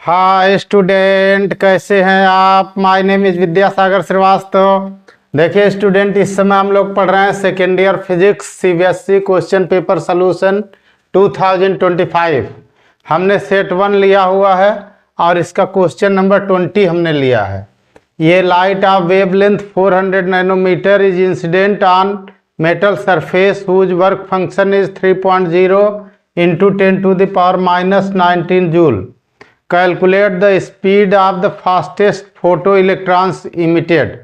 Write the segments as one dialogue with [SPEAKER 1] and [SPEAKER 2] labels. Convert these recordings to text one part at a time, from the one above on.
[SPEAKER 1] Hi student, कैसे हैं आप। My name is Vidyasagar Shrivastava. देखिए स्टूडेंट, इस समय हम लोग पढ़ रहे हैं second year physics CBSE question paper solution 2025। हमने सेट 1 लिया हुआ है और इसका क्वेश्चन नंबर 20 हमने लिया है। ये light of wavelength 400 nanometre is incident on metal surface whose work function is 3.0 into 10⁻⁻19 joule. Calculate the speed of the fastest photoelectrons emitted.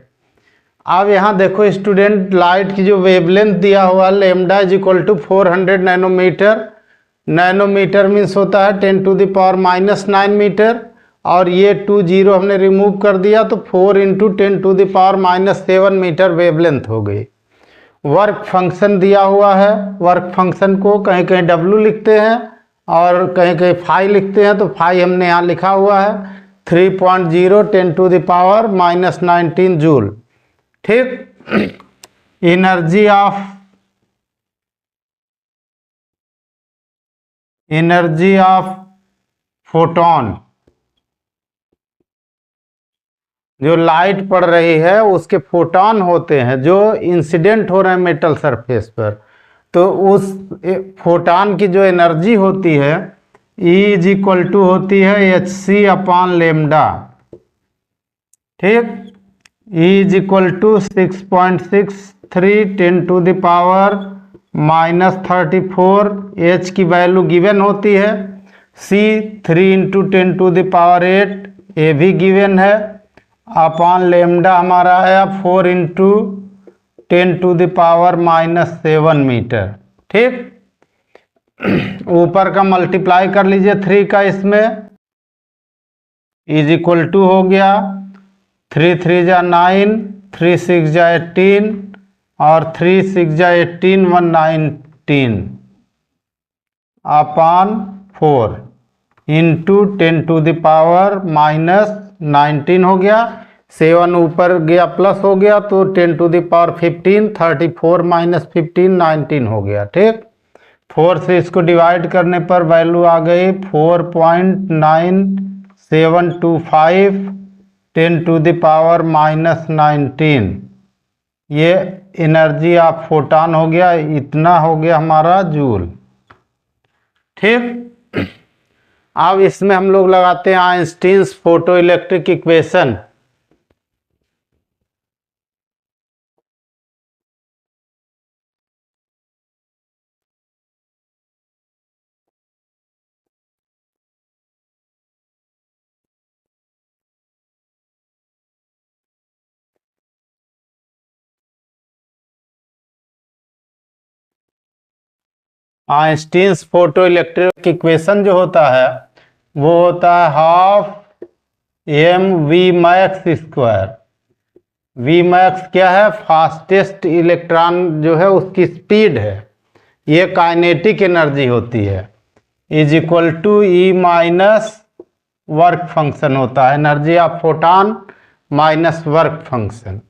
[SPEAKER 1] अब यहाँ देखो स्टूडेंट, लाइट की जो वेवलेंथ दिया हुआ lambda is equal to 400 nanometre. Nanometre means होता है 10⁻⁻9 metre, और ये 20 हमने रिमूव कर दिया तो 4 इंटू 10⁻⁻7 मीटर वेवलेंथ हो गई। वर्क फंक्शन दिया हुआ है, वर्क फंक्शन को कहीं कहीं W लिखते हैं और कहीं कहीं फाई लिखते हैं, तो फाई हमने यहाँ लिखा हुआ है 3.0 10⁻⁻19 जूल। ठीक। एनर्जी ऑफ फोटोन, जो लाइट पड़ रही है उसके फोटोन होते हैं जो इंसिडेंट हो रहे हैं मेटल सरफेस पर, तो उस फोटोन की जो एनर्जी होती है E इज इक्वल टू होती है hc अपॉन लेमडा। ठीक। E is equal to 6.63 10⁻⁻34। H की वैल्यू गिवन होती है। C 3 इंटू 10⁸ ये भी गिवन है। अपॉन लेमडा हमारा आया 4 इंटू 10⁻⁻7 मीटर। ठीक। ऊपर का मल्टीप्लाई कर लीजिए 3 का, इसमें इज इक्वल टू हो गया 3 3 जा 9, 3 6 जा 18 और 3 6 जा 18 119 अपॉन 4 इंटू 10⁻⁻19 हो गया। 7 ऊपर गया प्लस हो गया तो 10⁻15 34 माइनस 15 19 हो गया। ठीक। 4 से इसको डिवाइड करने पर वैल्यू आ गई 4.9725 10⁻⁻19। ये एनर्जी ऑफ फोटोन हो गया, इतना हो गया हमारा जूल। ठीक। अब इसमें हम लोग लगाते हैं Einstein's photoelectric equation. Einstein's photoelectric equation जो होता है वो होता है half mv max square. V max क्या है? फास्टेस्ट इलेक्ट्रॉन जो है उसकी स्पीड है, ये काइनेटिक एनर्जी होती है। Is equal to E minus work function होता है, energy of photon minus work function.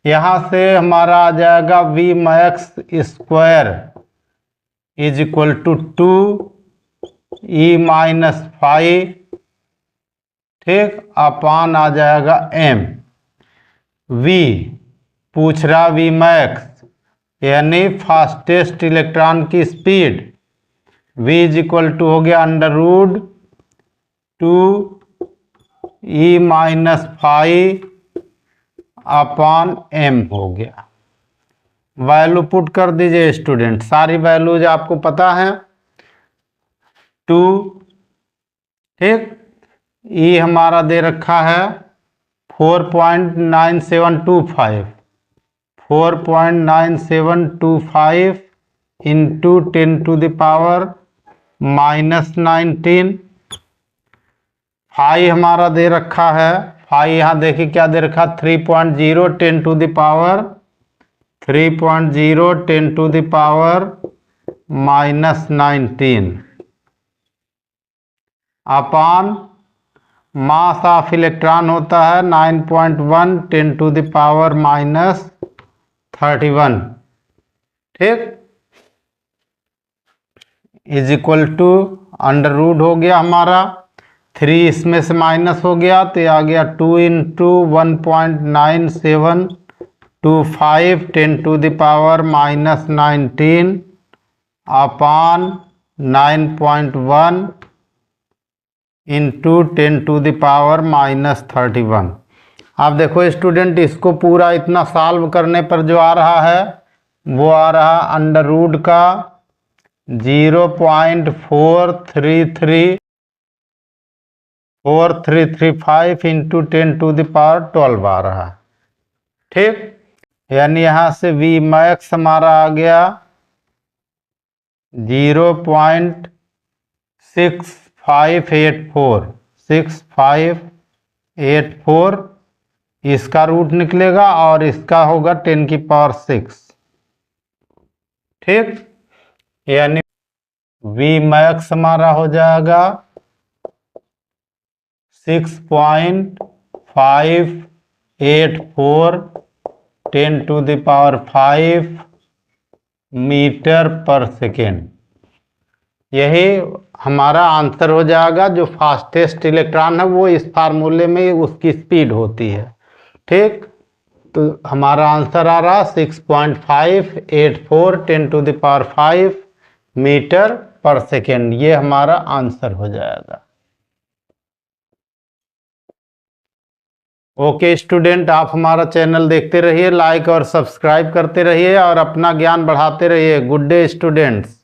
[SPEAKER 1] यहाँ से हमारा आ जाएगा V max square is equal to 2 E minus 5। ठीक। अपान आ जाएगा m। v पूछ रहा वी मैक्स यानी फास्टेस्ट इलेक्ट्रॉन की speed. v is equal to हो गया √2 ई माइनस 5 अपॉन m हो गया। वैल्यू पुट कर दीजिए स्टूडेंट, सारी वैल्यूज आपको पता है। 2। ठीक। ई हमारा दे रखा है 4.9725 4.9725 इंटू 10⁻⁻19। फाई हमारा दे रखा है, फाई यहाँ देखिए क्या दे रखा 3.0 10⁻⁻19 अपॉन मास ऑफ इलेक्ट्रॉन होता है 9.1 10⁻⁻31। ठीक। इज इक्वल टू √, हो गया हमारा 3 इसमें से माइनस हो गया तो ये आ गया 2 इंटू 1.9725 10⁻⁻19 अपान 9.1 इंटू 10⁻⁻31। अब देखो स्टूडेंट, इसको पूरा इतना सॉल्व करने पर जो आ रहा है वो आ रहा अंडर रूट का 0.4335 इंटू 10⁻12 आ रहा है। ठीक, यानी यहाँ से वी मैक्स हमारा आ गया 0.6584 इसका रूट निकलेगा और इसका होगा 10⁶। ठीक, यानी वी मैक्स हमारा हो जाएगा 6.584 10⁵ मीटर पर सेकेंड। यही हमारा आंसर हो जाएगा। जो फास्टेस्ट इलेक्ट्रॉन है वो इस फार्मूले में उसकी स्पीड होती है। ठीक, तो हमारा आंसर आ रहा 6.584 10⁵ मीटर पर सेकेंड। ये हमारा आंसर हो जाएगा। ओके स्टूडेंट, आप हमारा चैनल देखते रहिए, लाइक और सब्सक्राइब करते रहिए और अपना ज्ञान बढ़ाते रहिए। Good day students.